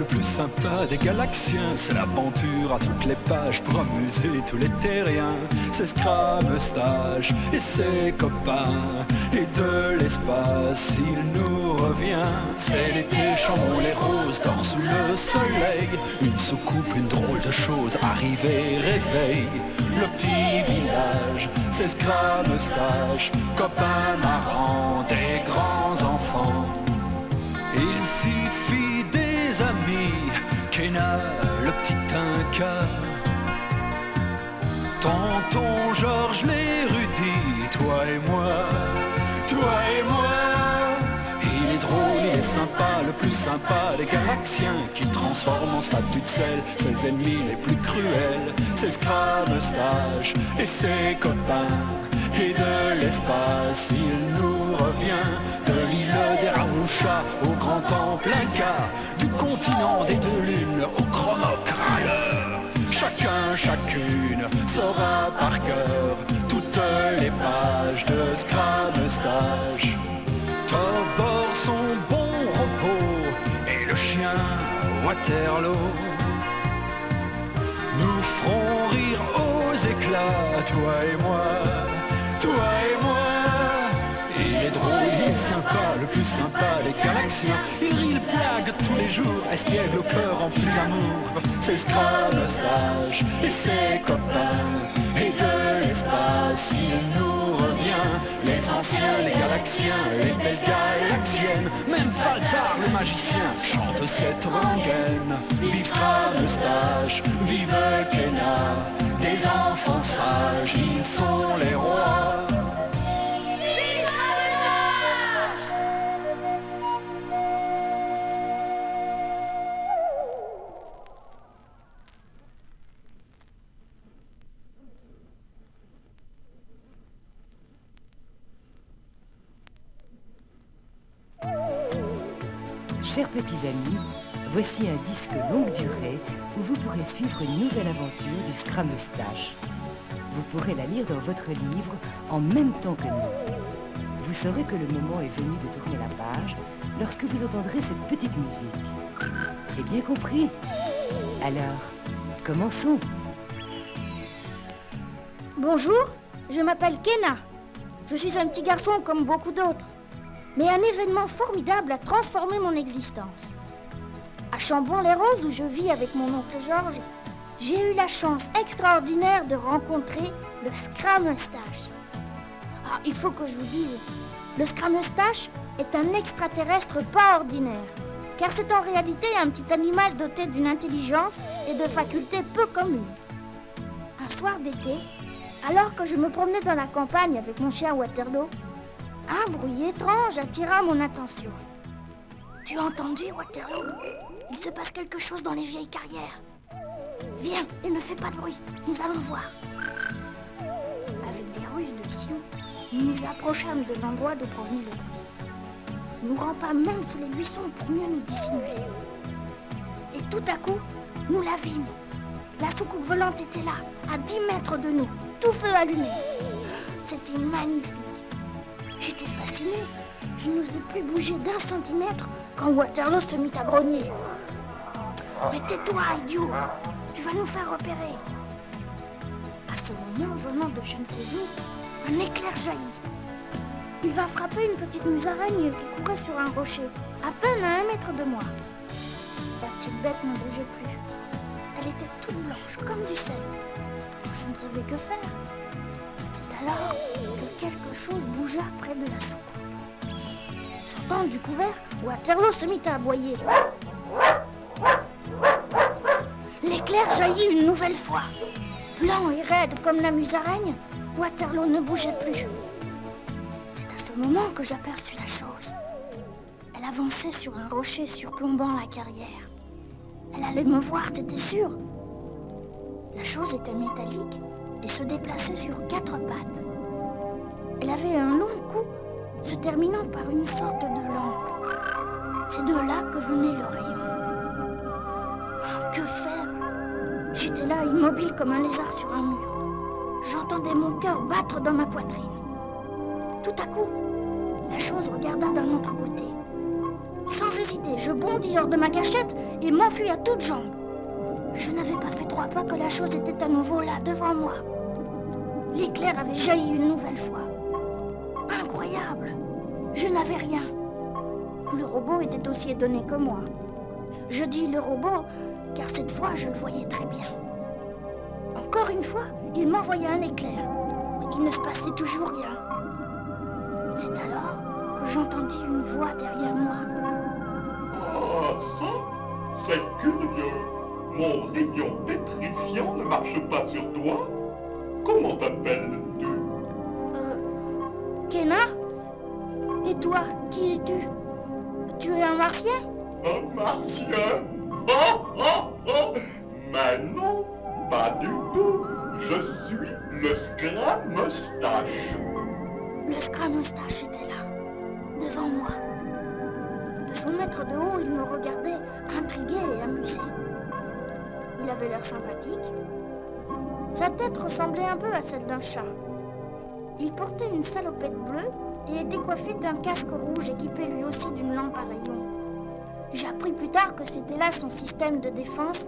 le plus sympa des galaxiens. C'est l'aventure à toutes les pages pour amuser tous les terriens. C'est Scram Stage et ses copains. Et de l'espace il nous revient. C'est l'été, chambon les roses, dort sous le soleil. Une soucoupe, une drôle de chose, arrivée, réveil. Le petit village, c'est Scram Stage. Copains marrants, des grands enfants. Il suffit des amis, Kena, le petit Inca, tonton Georges l'érudit, toi et moi, toi et moi. Il est drôle, il est sympa, le plus sympa des galaxiens, qui transforme en statue de sel ses ennemis les plus cruels. C'est Scram Stage et ses copains. Et de l'espace il nous revient. De l'île des Ramouchas au grand temple Inca, du continent des deux lunes au chronocrieur. Chacun, chacune saura par cœur toutes les pages de Scram Stage. Tobor son bon repos et le chien Waterloo nous feront rire aux éclats, toi et moi. Toi et moi, il est drôle, il est sympa, le plus sympa des galaxiens. Il rit, il blague tous les jours, espiègle au cœur rempli d'amour. C'est Scram Stage et ses copains. Et de l'espace il nous revient. Les anciens, les galaxiens, les belles galaxiennes. Même Falzar le magicien chante cette rengaine. Vive Scram Stage, vive Kena. Des enfants sages, ils sont les rois. Chers petits amis, voici un disque longue durée où vous pourrez suivre une nouvelle aventure du Scram Stage. Vous pourrez la lire dans votre livre en même temps que nous. Vous saurez que le moment est venu de tourner la page lorsque vous entendrez cette petite musique. C'est bien compris? Alors, commençons. Bonjour, je m'appelle Kena. Je suis un petit garçon comme beaucoup d'autres. Mais un événement formidable a transformé mon existence. À Chambon-les-Roses, où je vis avec mon oncle Georges, j'ai eu la chance extraordinaire de rencontrer le Scram Stage. Ah, il faut que je vous dise, le Scram Stage est un extraterrestre pas ordinaire, car c'est en réalité un petit animal doté d'une intelligence et de facultés peu communes. Un soir d'été, alors que je me promenais dans la campagne avec mon chien Waterloo, un bruit étrange attira mon attention. « Tu as entendu, Waterloo? Il se passe quelque chose dans les vieilles carrières. Viens et ne fais pas de bruit, nous allons voir. » Avec des ruses de Sion, nous nous approchâmes de l'endroit d'où provenait le bruit. Nous rampâmes même sous les buissons pour mieux nous dissimuler. Et tout à coup, nous la vîmes. La soucoupe volante était là, à 10 mètres de nous, tout feu allumé. C'était magnifique. J'étais fascinée. Je n'osais plus bouger d'1 centimètre quand Waterloo se mit à grogner. « Mais tais-toi, idiot! Tu vas nous faire repérer !» À ce moment, venant de je ne sais où, un éclair jaillit. Il va frapper une petite musaraigne qui courait sur un rocher, à peine à 1 mètre de moi. La petite bête ne bougeait plus. Elle était toute blanche, comme du sel. Je ne savais que faire. C'est alors que quelque chose bougea près de la soucoupe. Sortant du couvert, Waterloo se mit à aboyer. L'éclair jaillit une nouvelle fois. Blanc et raide comme la musaraigne, Waterloo ne bougeait plus. C'est à ce moment que j'aperçus la chose. Elle avançait sur un rocher surplombant la carrière. Elle allait me voir, c'était sûr. La chose était métallique et se déplaçait sur 4 pattes. Elle avait un long cou se terminant par une sorte de lampe. C'est de là que venait le rayon. Que faire? J'étais là, immobile comme un lézard sur un mur. J'entendais mon cœur battre dans ma poitrine. Tout à coup, la chose regarda d'un autre côté. Sans hésiter, paniqué, je bondis hors de ma cachette et m'enfuis à toutes jambes. Je n'avais pas fait 3 pas que la chose était à nouveau là, devant moi. L'éclair avait jailli une nouvelle fois. Incroyable! Je n'avais rien. Le robot était aussi étonné que moi. Je dis le robot, car cette fois je le voyais très bien. Encore une fois, il m'envoyait un éclair, mais il ne se passait toujours rien. C'est alors que j'entendis une voix derrière moi. Ah, ça, c'est curieux. Mon rayon pétrifiant ne marche pas sur toi. Comment t'appelles-tu? Kenna? Et toi, qui es-tu? Tu es un martien? Un martien? Oh, oh, oh. Mais non, pas du tout. Je suis le Scrameustache. Le Scrameustache était là, devant moi. De son mètre de haut, il me regardait, intrigué et amusé. Il avait l'air sympathique. Sa tête ressemblait un peu à celle d'un chat. Il portait une salopette bleue et était coiffé d'un casque rouge équipé lui aussi d'une lampe à rayons. J'ai appris plus tard que c'était là son système de défense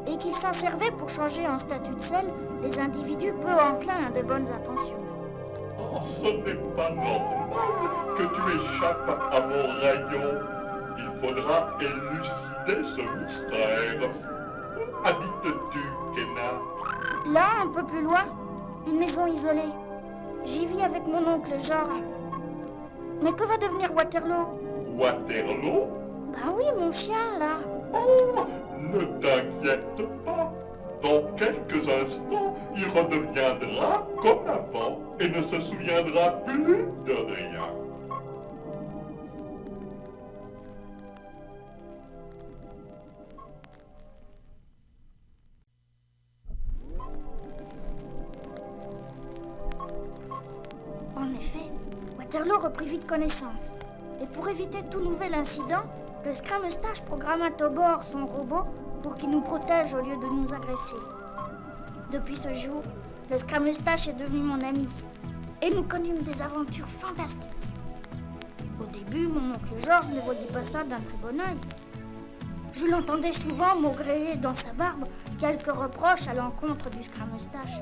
et qu'il s'en servait pour changer en statut de sel les individus peu enclins à de bonnes intentions. Oh, ce n'est pas normal que tu échappes à mon rayon. Il faudra élucider ce mystère. Où habites-tu, Kenna? Là, un peu plus loin, une maison isolée. J'y vis avec mon oncle Georges. Mais que va devenir Waterloo? Waterloo? Ben oui, mon chien, là. Oh, ne t'inquiète pas. Dans quelques instants, il redeviendra comme avant et ne se souviendra plus de rien. En effet, Waterloo reprit vite connaissance. Et pour éviter tout nouvel incident, le Scrameustache programma Tobor, son robot, pour qu'il nous protège au lieu de nous agresser. Depuis ce jour, le Scrameustache est devenu mon ami. Et nous connûmes des aventures fantastiques. Au début, mon oncle Georges ne voyait pas ça d'un très bon œil. Je l'entendais souvent maugréer dans sa barbe quelques reproches à l'encontre du Scrameustache.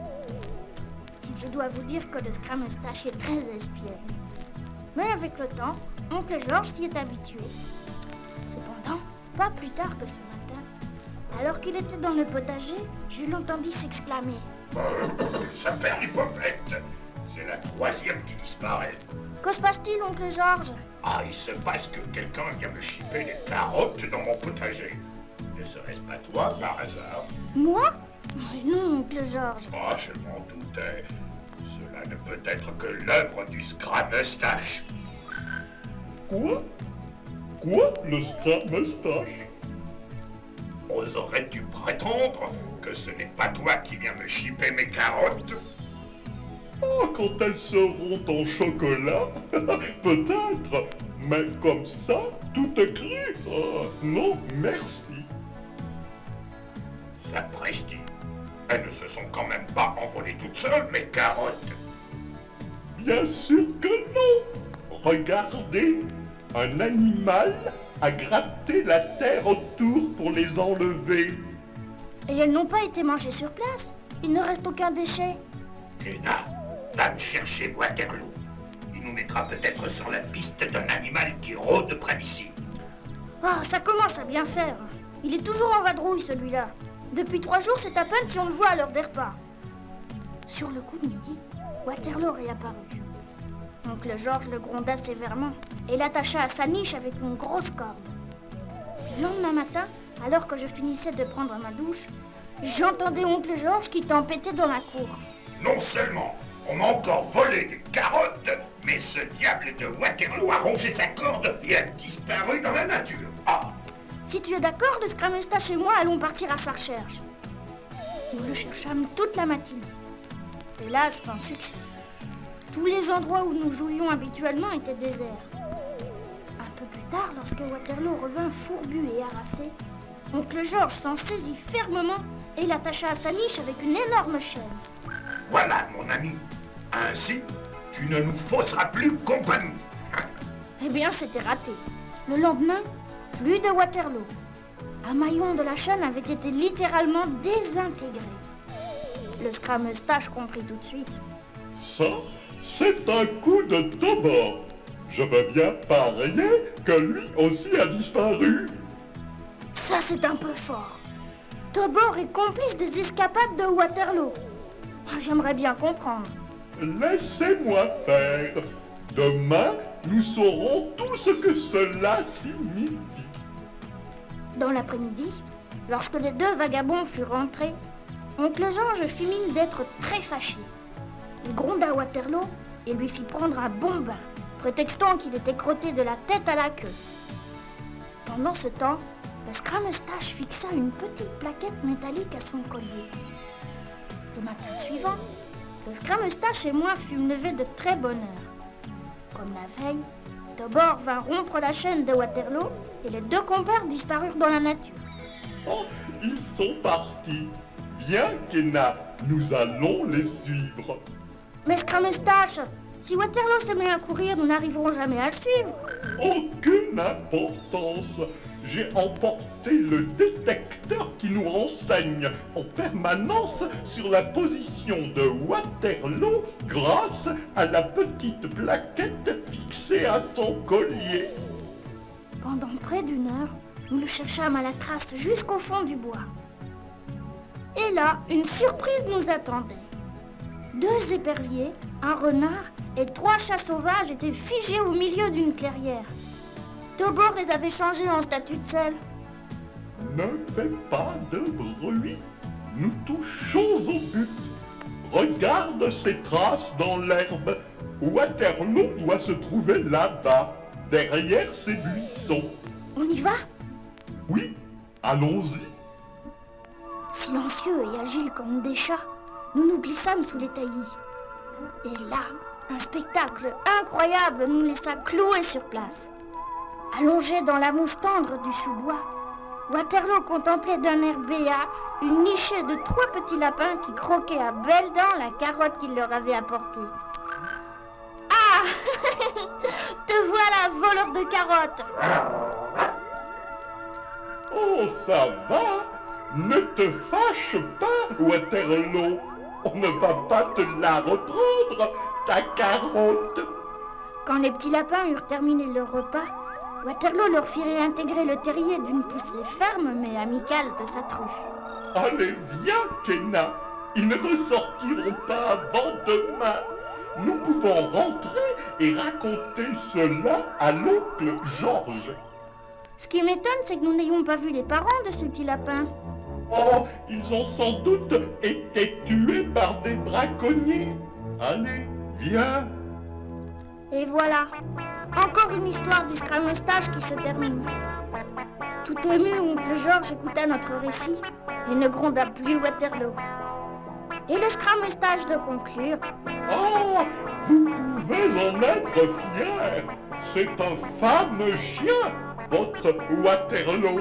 Je dois vous dire que le Scrameustache est très espiègle. Mais avec le temps, oncle Georges s'y est habitué. Cependant, pas plus tard que ce matin, alors qu'il était dans le potager, je l'entendis s'exclamer. Ça perd l'hypopète. C'est la 3e qui disparaît. Que se passe-t-il, oncle Georges? Ah, il se passe que quelqu'un vient me chipper des carottes dans mon potager. Ne serait-ce pas toi, par hasard? Moi? Mais non, oncle Georges. Ah, je m'en doutais. Cela ne peut être que l'œuvre du Scrameustache. Quoi? Quoi, le Scrameustache? Oserais-tu prétendre que ce n'est pas toi qui viens me chipper mes carottes? Oh, quand elles seront en chocolat, peut-être. Mais comme ça, tout est cru. Non, merci. Sapristi. Elles ne se sont quand même pas envolées toutes seules, mes carottes. Bien sûr que non. Regardez, un animal a gratté la terre autour pour les enlever. Et elles n'ont pas été mangées sur place. Il ne reste aucun déchet. Kenna, va me chercher Waterloo. Il nous mettra peut-être sur la piste d'un animal qui rôde près d'ici. Ah, ça commence à bien faire. Il est toujours en vadrouille, celui-là. Depuis 3 jours, c'est à peine si on le voit à l'heure des repas. Sur le coup de midi, Waterloo réapparut. Oncle Georges le gronda sévèrement et l'attacha à sa niche avec une grosse corde. Le lendemain matin, alors que je finissais de prendre ma douche, j'entendais oncle Georges qui tempêtait dans la cour. Non seulement on m'a encore volé des carottes, mais ce diable de Waterloo a rongé sa corde et a disparu dans la nature. Ah! Si tu es d'accord, le Scrameustache et moi allons partir à sa recherche. Nous le cherchâmes toute la matinée. Hélas, sans succès. Tous les endroits où nous jouions habituellement étaient déserts. Un peu plus tard, lorsque Waterloo revint fourbu et harassé, oncle Georges s'en saisit fermement et l'attacha à sa niche avec une énorme chaîne. Voilà, mon ami. Ainsi, tu ne nous fausseras plus compagnie. Eh bien, c'était raté. Le lendemain, plus de Waterloo. Un maillon de la chaîne avait été littéralement désintégré. Le Scrameustache comprit tout de suite. Ça, c'est un coup de Tobor. Je veux bien parier que lui aussi a disparu. Ça, c'est un peu fort. Tobor est complice des escapades de Waterloo. J'aimerais bien comprendre. Laissez-moi faire. Demain, nous saurons tout ce que cela signifie. Dans l'après-midi, lorsque les deux vagabonds furent rentrés, oncle Georges fit mine d'être très fâché. Il gronda Waterloo et lui fit prendre un bon bain, prétextant qu'il était crotté de la tête à la queue. Pendant ce temps, le Scrameustache fixa une petite plaquette métallique à son collier. Le matin suivant, le Scrameustache et moi fûmes levés de très bonne heure. Comme la veille, Tobor vint rompre la chaîne de Waterloo et les deux compères disparurent dans la nature. Oh, ils sont partis. Bien, Kenna, nous allons les suivre. Mais Scrameustache, si Waterloo se met à courir, nous n'arriverons jamais à le suivre. Aucune importance. J'ai emporté le détecteur qui nous renseigne en permanence sur la position de Waterloo grâce à la petite plaquette fixée à son collier. Pendant près d'une heure, nous le cherchâmes à la trace jusqu'au fond du bois. Et là, une surprise nous attendait. 2 éperviers, un renard et 3 chats sauvages étaient figés au milieu d'une clairière. Tobor les avait changés en statues de sel. Ne fais pas de bruit. Nous touchons au but. Regarde ces traces dans l'herbe. Waterloo doit se trouver là-bas, derrière ces buissons. On y va? Oui, allons-y. Silencieux et agiles comme des chats, nous nous glissâmes sous les taillis. Et là, un spectacle incroyable nous laissa cloués sur place. Allongé dans la mousse tendre du sous-bois, Waterloo contemplait d'un air béat une nichée de 3 petits lapins qui croquaient à belles dents la carotte qu'il leur avait apportée. Ah te voilà, voleur de carottes! Oh, ça va. Ne te fâche pas, Waterloo. On ne va pas te la reprendre, ta carotte. Quand les petits lapins eurent terminé leur repas, Waterloo leur fit réintégrer le terrier d'une poussée ferme mais amicale de sa truffe. Allez, viens, Kenna. Ils ne ressortiront pas avant demain. Nous pouvons rentrer et raconter cela à l'oncle Georges. Ce qui m'étonne, c'est que nous n'ayons pas vu les parents de ces petits lapins. Oh, ils ont sans doute été tués par des braconniers. Allez, viens. Et voilà, encore une histoire du Scrameustache qui se termine. Tout ému, oncle Georges écouta notre récit et ne gronda plus Waterloo. Et le Scrameustache de conclure. Oh, vous pouvez en être fiers. C'est un fameux chien, votre Waterloo.